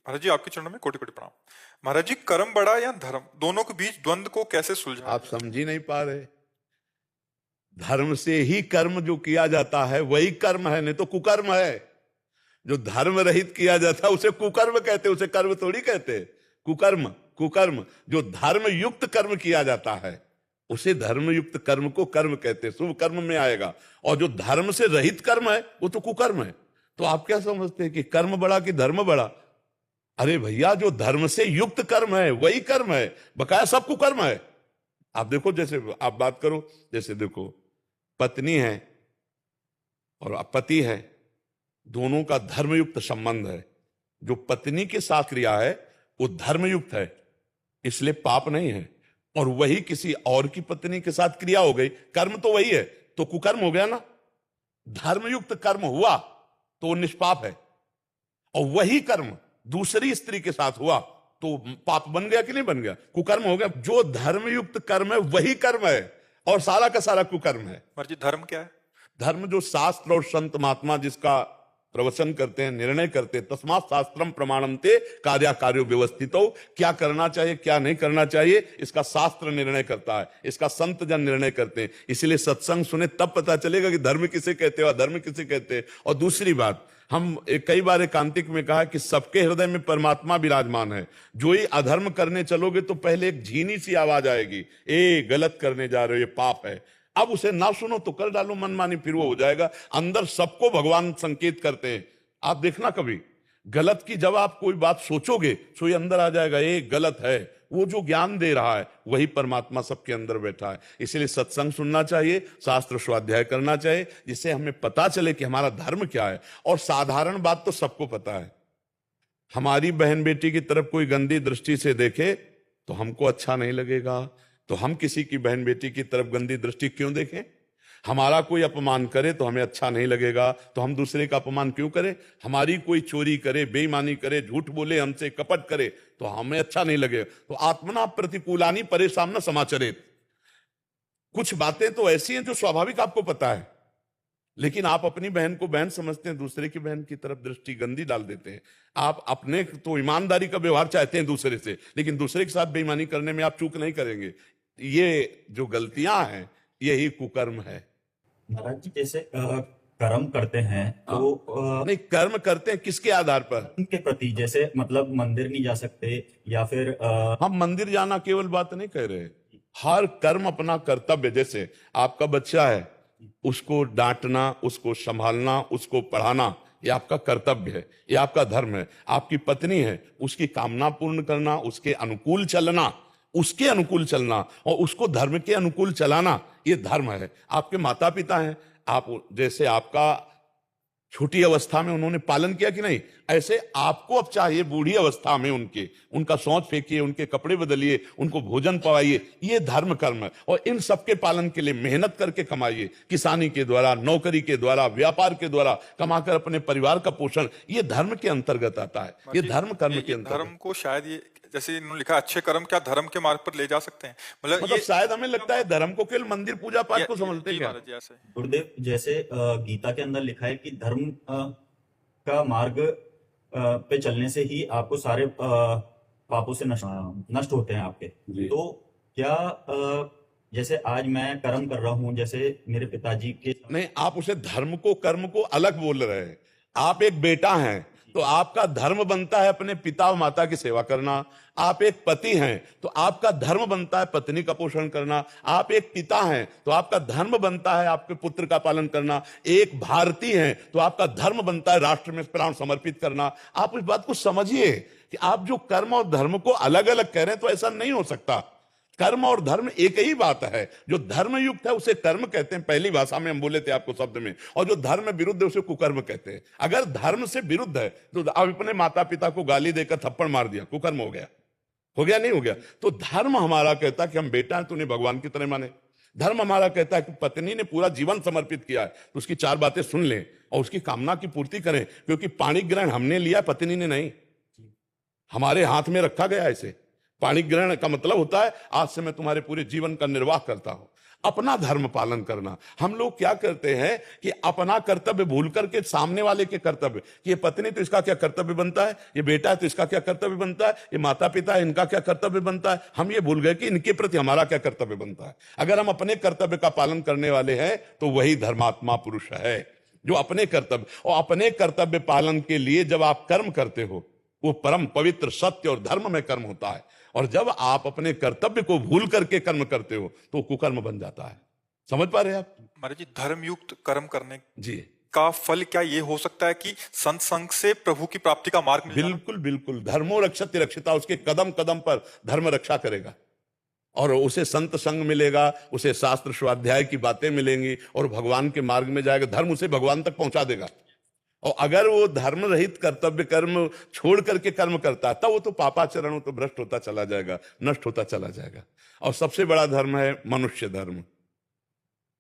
महाराज जी, आपके चरणों में कोटि कोटि प्रणाम। महाराज जी, कर्म बड़ा या धर्म, दोनों के बीच द्वंद को कैसे सुलझाएं? आप समझ ही नहीं पा रहे। धर्म से ही कर्म जो किया जाता है वही कर्म है, नहीं तो कुकर्म है। जो धर्म रहित किया जाता है उसे कुकर्म कहते, उसे कर्म थोड़ी कहते। कुकर्म, कुकर्म। जो धर्म युक्त कर्म किया जाता है उसे धर्म युक्त कर्म को कर्म कहते, शुभ कर्म में आएगा। और जो धर्म से रहित कर्म है वो तो कुकर्म है। तो आप क्या समझते हैं कि कर्म बड़ा कि धर्म बड़ा? अरे भैया, जो धर्म से युक्त कर्म है वही कर्म है, बकाया सब कुकर्म है। आप देखो, जैसे आप बात करो, जैसे देखो पत्नी है और पति है, दोनों का धर्मयुक्त संबंध है। जो पत्नी के साथ क्रिया है वो धर्मयुक्त है, इसलिए पाप नहीं है। और वही किसी और की पत्नी के साथ क्रिया हो गई, कर्म तो वही है, तो कुकर्म हो गया ना। धर्मयुक्त कर्म हुआ तो वो निष्पाप है, और वही कर्म दूसरी स्त्री के साथ हुआ तो पाप बन गया कि नहीं बन गया? कुकर्म हो गया। जो धर्मयुक्त कर्म है वही कर्म है, और सारा का सारा कुकर्म है। महाराज जी, धर्म क्या है? धर्म जो शास्त्र और संत महात्मा जिसका प्रवचन करते हैं, निर्णय करते हैं, तस्मात् शास्त्रम प्रमाणन्ते कार्याकार्यो व्यवस्थितो। क्या करना चाहिए क्या नहीं करना चाहिए इसका शास्त्र निर्णय करता है, इसका संत जन निर्णय करते हैं। इसलिए सत्संग सुने तब पता चलेगा कि धर्म किसे कहते हैं और अधर्म किसे कहते हैं। और दूसरी बात, हम कई बार एकांतिक में कहा कि सबके हृदय में परमात्मा विराजमान है। जो ही अधर्म करने चलोगे तो पहले एक झीनी सी आवाज आएगी, ए गलत करने जा रहे हो, ये पाप है। अब उसे ना सुनो तो कर डालो मनमानी, फिर वो हो जाएगा। अंदर सबको भगवान संकेत करते हैं। आप देखना, कभी गलत की जब आप कोई बात सोचोगे तो ये अंदर आ जाएगा, ये गलत है। वो जो ज्ञान दे रहा है वही परमात्मा सबके अंदर बैठा है। इसलिए सत्संग सुनना चाहिए, शास्त्र स्वाध्याय करना चाहिए, जिससे हमें पता चले कि हमारा धर्म क्या है। और साधारण बात तो सबको पता है, हमारी बहन बेटी की तरफ कोई गंदी दृष्टि से देखे तो हमको अच्छा नहीं लगेगा। तो हम किसी की बहन बेटी की तरफ गंदी दृष्टि क्यों देखें? हमारा कोई अपमान करे तो हमें अच्छा नहीं लगेगा, तो हम दूसरे का अपमान क्यों करें? हमारी कोई चोरी करे, बेईमानी करे, झूठ बोले, हमसे कपट करे तो हमें अच्छा नहीं लगेगा। तो आत्मना प्रतिकूलानी परेशान न समाचरित। कुछ बातें तो ऐसी हैं जो स्वाभाविक आपको पता है, लेकिन आप अपनी बहन को बहन समझते हैं, दूसरे की बहन की तरफ दृष्टि गंदी डाल देते हैं। आप अपने तो ईमानदारी का व्यवहार चाहते हैं दूसरे से, लेकिन दूसरे के साथ बेईमानी करने में आप चूक नहीं करेंगे। ये जो गलतियां हैं यही कुकर्म है। महाराज जी, जैसे कर्म करते हैं तो नहीं, कर्म करते हैं किसके आधार पर? उनके प्रति, जैसे मतलब मंदिर नहीं जा सकते या फिर हम मंदिर जाना केवल बात नहीं कह रहे, हर कर्म अपना कर्तव्य। जैसे आपका बच्चा है, उसको डांटना, उसको संभालना, उसको पढ़ाना, ये आपका कर्तव्य है, ये आपका धर्म है। आपकी पत्नी है, उसकी कामना पूर्ण करना, उसके अनुकूल चलना, उसके अनुकूल चलना और उसको धर्म के अनुकूल चलाना, ये धर्म है। आपके माता पिता हैं, आप जैसे आपका छोटी अवस्था में उन्होंने पालन किया कि नहीं, ऐसे आपको अब चाहिए बूढ़ी अवस्था में उनका शौच फेंकिए, उनके कपड़े बदलिए, उनको भोजन पवाइए। ये धर्म कर्म है। और इन सबके पालन के लिए मेहनत करके कमाइए, किसानी के द्वारा, नौकरी के द्वारा, व्यापार के द्वारा कमाकर अपने परिवार का पोषण, ये धर्म के अंतर्गत आता है, ये धर्म कर्म के अंतर्गत। धर्म को शायद ये जैसे इन्होंने लिखा, अच्छे कर्म क्या धर्म के मार्ग पर ले जा सकते हैं? मतलब शायद हमें लगता है धर्म को केवल मंदिर पूजा पाठ को समझते हैं क्या? गुरुदेव, जैसे गीता के अंदर लिखा है कि धर्म का मार्ग पे चलने से ही आपको सारे पापों से नष्ट होते हैं आपके। तो क्या जैसे आज मैं कर्म कर रहा हूं, जैसे मेरे पिताजी के नहीं, आप उसे धर्म को कर्म को अलग बोल रहे हैं। आप एक बेटा हैं तो आपका धर्म बनता है अपने पिता और माता की सेवा करना। आप एक पति हैं तो आपका धर्म बनता है पत्नी का पोषण करना। आप एक पिता हैं तो आपका धर्म बनता है आपके पुत्र का पालन करना। एक भारतीय हैं तो आपका धर्म बनता है राष्ट्र में प्राण समर्पित करना। आप इस बात को समझिए कि आप जो कर्म और धर्म को अलग अलग कह रहे हैं तो ऐसा नहीं हो सकता। कर्म और धर्म एक ही बात है। जो धर्म युक्त है उसे कर्म कहते हैं, पहली भाषा में हम बोले थे आपको शब्द में, और जो धर्म विरुद्ध है उसे कुकर्म कहते हैं। अगर धर्म से विरुद्ध है तो आप अपने माता पिता को गाली देकर थप्पड़ मार दिया, कुकर्म हो गया? हो गया नहीं हो गया? तो धर्म हमारा कहता है कि हम बेटा हैं तो उन्हें भगवान की तरह माने। धर्म हमारा कहता है कि पत्नी ने पूरा जीवन समर्पित किया है तो उसकी चार बातें सुन लें और उसकी कामना की पूर्ति करें, क्योंकि पाणी ग्रहण हमने लिया, पत्नी ने नहीं। हमारे हाथ में रखा गया। ऐसे पाणी ग्रहण का मतलब होता है आज से मैं तुम्हारे पूरे जीवन का निर्वाह करता हूं। अपना धर्म पालन करना। हम लोग क्या करते हैं कि अपना कर्तव्य भूल करके सामने वाले के कर्तव्य, कि ये पत्नी तो इसका क्या कर्तव्य बनता है, ये बेटा है तो इसका क्या कर्तव्य बनता है, ये माता पिता है इनका क्या कर्तव्य बनता है, हम ये भूल गए कि इनके प्रति हमारा क्या कर्तव्य बनता है। अगर हम अपने कर्तव्य का पालन करने वाले हैं तो वही धर्मात्मा पुरुष है, जो अपने कर्तव्य, और अपने कर्तव्य पालन के लिए जब आप कर्म करते हो वो परम पवित्र सत्य और धर्म में कर्म होता है। और जब आप अपने कर्तव्य को भूल करके कर्म करते हो तो कुकर्म बन जाता है। समझ पा रहे हैं आप? महाराज जी, धर्मयुक्त कर्म करने जी, का फल क्या ये हो सकता है कि संत संग से प्रभु की प्राप्ति का मार्ग मिल जाना? बिल्कुल बिल्कुल। धर्मो रक्षति रक्षिता, उसके कदम कदम पर धर्म रक्षा करेगा और उसे संत संग मिलेगा, उसे शास्त्र स्वाध्याय की बातें मिलेंगी और भगवान के मार्ग में जाएगा। धर्म उसे भगवान तक पहुंचा देगा। और अगर वो धर्म रहित कर्तव्य कर्म छोड़ करके कर्म करता है तब वो तो पापाचरण, वो तो भ्रष्ट होता चला जाएगा, नष्ट होता चला जाएगा। और सबसे बड़ा धर्म है मनुष्य धर्म।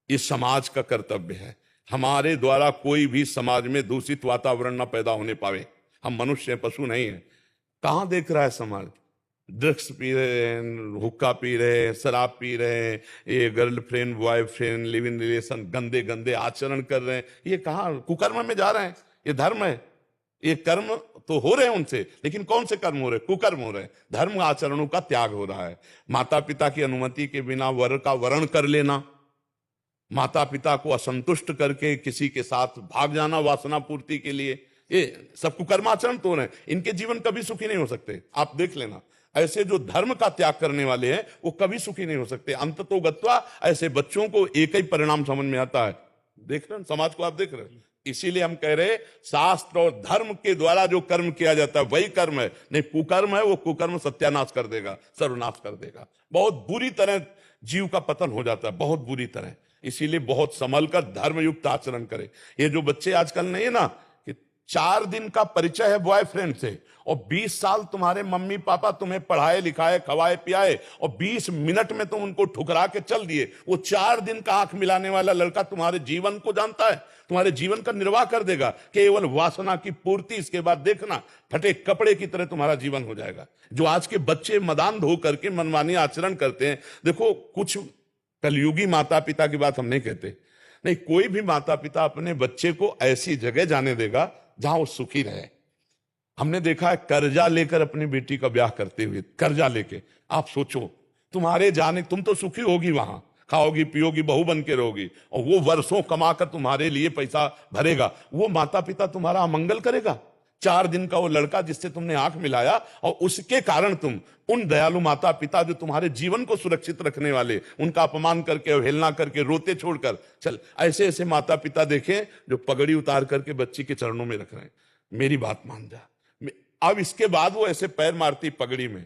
इस समाज का कर्तव्य है, हमारे द्वारा कोई भी समाज में दूषित वातावरण न पैदा होने पावे। हम मनुष्य हैं, पशु नहीं है। कहां देख रहा है समाज? ड्रग्स पी रहे हैं, हुक्का पी रहे हैं, शराब पी रहे हैं, ये girlfriend boyfriend live in relation गंदे गंदे आचरण कर रहे हैं। ये कहाँ कुकर्म में जा रहे हैं? ये धर्म है? ये कर्म तो हो रहे हैं उनसे, लेकिन कौन से कर्म हो रहे हैं? कुकर्म हो रहे हैं। धर्म आचरणों का त्याग हो रहा है। माता पिता की अनुमति के बिना वर का वरण कर लेना, माता पिता को असंतुष्ट करके किसी के साथ भाग जाना वासना पूर्ति के लिए, ये सब कुकर्माचरण तो हो रहे हैं। इनके जीवन कभी सुखी नहीं हो सकते। आप देख लेना, ऐसे जो धर्म का त्याग करने वाले हैं वो कभी सुखी नहीं हो सकते। अंततो गत्वा ऐसे बच्चों को एक ही परिणाम समझ में आता है। देख रहे हैं समाज को, आप देख रहे हैं। इसीलिए हम कह रहे शास्त्र और धर्म के द्वारा जो कर्म किया जाता है वही कर्म है, नहीं कुकर्म है वो कुकर्म सत्यानाश कर देगा, सर्वनाश कर देगा। बहुत बुरी तरह जीव का पतन हो जाता है, बहुत बुरी तरह। इसीलिए बहुत संभल कर धर्मयुक्त आचरण करे। ये जो बच्चे आजकल नहीं है ना, कि 4 दिन का परिचय है बॉयफ्रेंड से और 20 साल तुम्हारे मम्मी पापा तुम्हें पढ़ाए लिखाए खवाए पियाए और 20 मिनट में तुम उनको ठुकरा के चल दिए। वो 4 दिन का आंख मिलाने वाला लड़का तुम्हारे जीवन को जानता है, तुम्हारे जीवन का निर्वाह कर देगा, केवल वासना की पूर्ति। इसके बाद देखना फटे कपड़े की तरह तुम्हारा जीवन हो जाएगा। जो आज के बच्चे मदान धो करके मनमानी आचरण करते हैं, देखो कुछ कलयुगी माता पिता की बात हम नहीं कहते, नहीं, कोई भी माता पिता अपने बच्चे को ऐसी जगह जाने देगा जहां वो सुखी रहे। हमने देखा है कर्जा लेकर अपनी बेटी का ब्याह करते हुए, कर्जा लेके। आप सोचो तुम्हारे जाने, तुम तो सुखी होगी वहां, खाओगी पियोगी बहू बन के रहोगी, और वो वर्षों कमाकर तुम्हारे लिए पैसा भरेगा, वो माता पिता तुम्हारा अमंगल करेगा। 4 दिन का वो लड़का जिससे तुमने आंख मिलाया और उसके कारण तुम उन दयालु माता पिता जो तुम्हारे जीवन को सुरक्षित रखने वाले, उनका अपमान करके अवहेलना करके रोते छोड़कर चल। ऐसे ऐसे माता पिता देखें जो पगड़ी उतार करके बच्ची के चरणों में रख रहे हैं, मेरी बात मान जा। अब इसके बाद वो ऐसे पैर मारती पगड़ी में,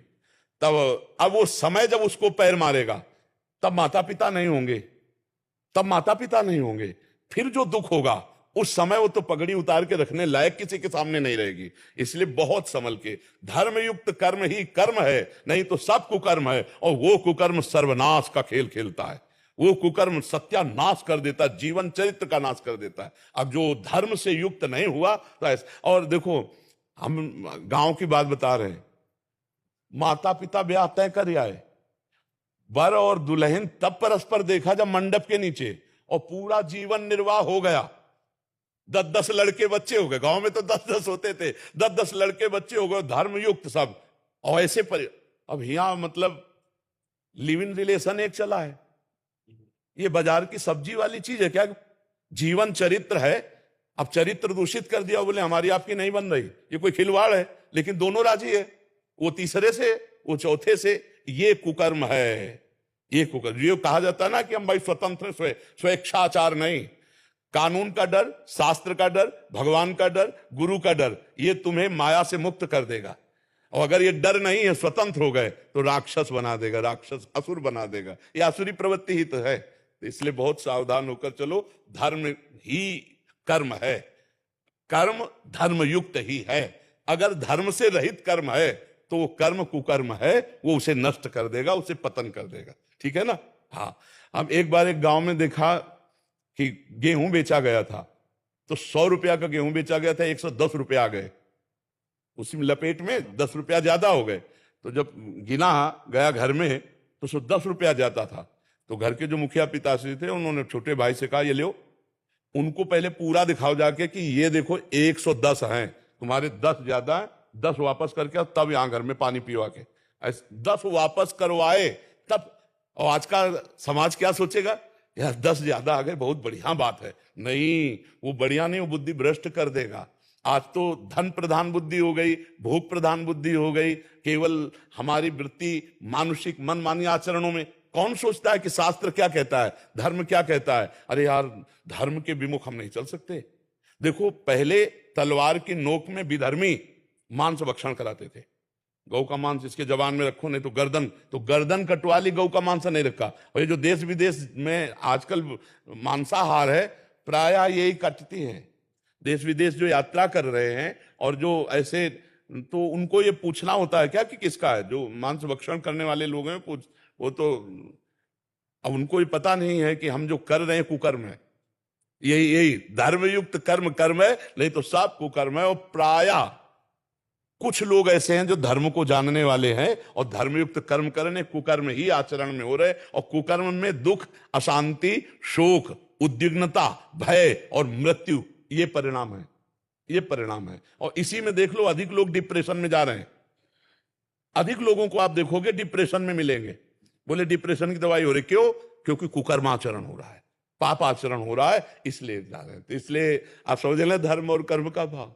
तब अब वो समय जब उसको पैर मारेगा तब माता पिता नहीं होंगे, तब माता पिता नहीं होंगे। फिर जो दुख होगा उस समय वो तो पगड़ी उतार के रखने लायक किसी के सामने नहीं रहेगी। इसलिए बहुत संभल के, धर्मयुक्त कर्म ही कर्म है, नहीं तो सब कुकर्म है। और वो कुकर्म सर्वनाश का खेल खेलता है, वो कुकर्म सत्यानाश कर देता है, जीवन चरित्र का नाश कर देता है। अब जो धर्म से युक्त नहीं हुआ तो ऐसा। और देखो हम गांव की बात बता रहे हैं, माता पिता ब्याह तय कर आए, वर और दुल्हन तब परस्पर देखा जब मंडप के नीचे, और पूरा जीवन निर्वाह हो गया। 10-10 लड़के बच्चे हो गए, गांव में तो 10-10 होते थे, 10-10 लड़के बच्चे हो गए, धर्मयुक्त सब। और ऐसे पर अब यहां मतलब लिव इन रिलेशन एक चला है, ये बाजार की सब्जी वाली चीज है क्या? जीवन चरित्र है, अब चरित्र दूषित कर दिया, बोले हमारी आपकी नहीं बन रही, ये कोई खिलवाड़ है। लेकिन दोनों राजी है, वो तीसरे से वो चौथे से। ये कुकर्म है, ये कुकर्म। ये कहा जाता है ना कि हम भाई स्वतंत्र स्वेच्छाचार नहीं, कानून का डर, शास्त्र का डर, भगवान का डर, गुरु का डर, ये तुम्हें माया से मुक्त कर देगा। और अगर ये डर नहीं है, स्वतंत्र हो गए, तो राक्षस बना देगा, राक्षस असुर बना देगा। ये आसुरी प्रवृत्ति ही तो है। तो इसलिए बहुत सावधान होकर चलो, धर्म ही कर्म है, कर्म धर्मयुक्त ही है। अगर धर्म से रहित कर्म है तो वो कर्म कुकर्म है, वो उसे नष्ट कर देगा, उसे पतन कर देगा। ठीक है ना? हाँ। अब एक बार एक गांव में देखा कि गेहूं बेचा गया था, तो 100 रुपया का गेहूं बेचा गया था, 110 रुपया आ गए, उसी में लपेट में 10 रुपया ज्यादा हो गए। तो जब गिना गया घर में तो 110 रुपया जाता था। तो घर के जो मुखिया पिताश्री थे उन्होंने छोटे भाई से कहा, ये लो, उनको पहले पूरा दिखाओ जाके कि ये देखो 110 हैं, तुम्हारे 10 ज्यादा है, 10 वापस करके आओ, तब यहां घर में पानी पिवा के 10 वापस करवाए तब। और आज का समाज क्या सोचेगा, यार 10 ज्यादा आ गए, बहुत बढ़िया बात है। नहीं, वो बढ़िया नहीं, वो बुद्धि भ्रष्ट कर देगा। आज तो धन प्रधान बुद्धि हो गई, भोग प्रधान बुद्धि हो गई, केवल हमारी वृत्ति मानुषिक मनमानी आचरणों में। कौन सोचता है कि शास्त्र क्या कहता है, धर्म क्या कहता है? अरे यार, धर्म के विमुख हम नहीं चल सकते। देखो, पहले तलवार की नोक में विधर्मी मांस भक्षण कराते थे। गौ का मांस इसके जबान में रखो, नहीं तो गर्दन कटवा ली, गौ का मांस नहीं रखा। और ये जो देश विदेश में आजकल मांसाहार है, प्राय यही कटती है। देश विदेश जो यात्रा कर रहे हैं और जो ऐसे, तो उनको ये पूछना होता है क्या कि किसका है? जो मांस भक्षण करने वाले लोग हैं, वो तो अब उनको ये पता नहीं है कि हम जो कर रहे हैं कुकर्म है। यही धर्मयुक्त कर्म है, नहीं तो सब कुकर्म है। और प्राय कुछ लोग ऐसे हैं जो धर्म को जानने वाले हैं और धर्मयुक्त कर्म कर रहे, कुकर्म ही आचरण में हो रहे, और कुकर्म में दुख, अशांति, शोक, उद्विग्नता, भय और मृत्यु, ये परिणाम है। और इसी में देख लो, अधिक लोग डिप्रेशन में जा रहे हैं। अधिक लोगों को आप देखोगे डिप्रेशन में मिलेंगे। बोले डिप्रेशन की दवाई हो रही, क्यों? क्योंकि कुकर्माचरण हो रहा है, पाप आचरण हो रहा है, इसलिए जा रहे हैं। तो इसलिए आप समझ लें धर्म और कर्म का भाव।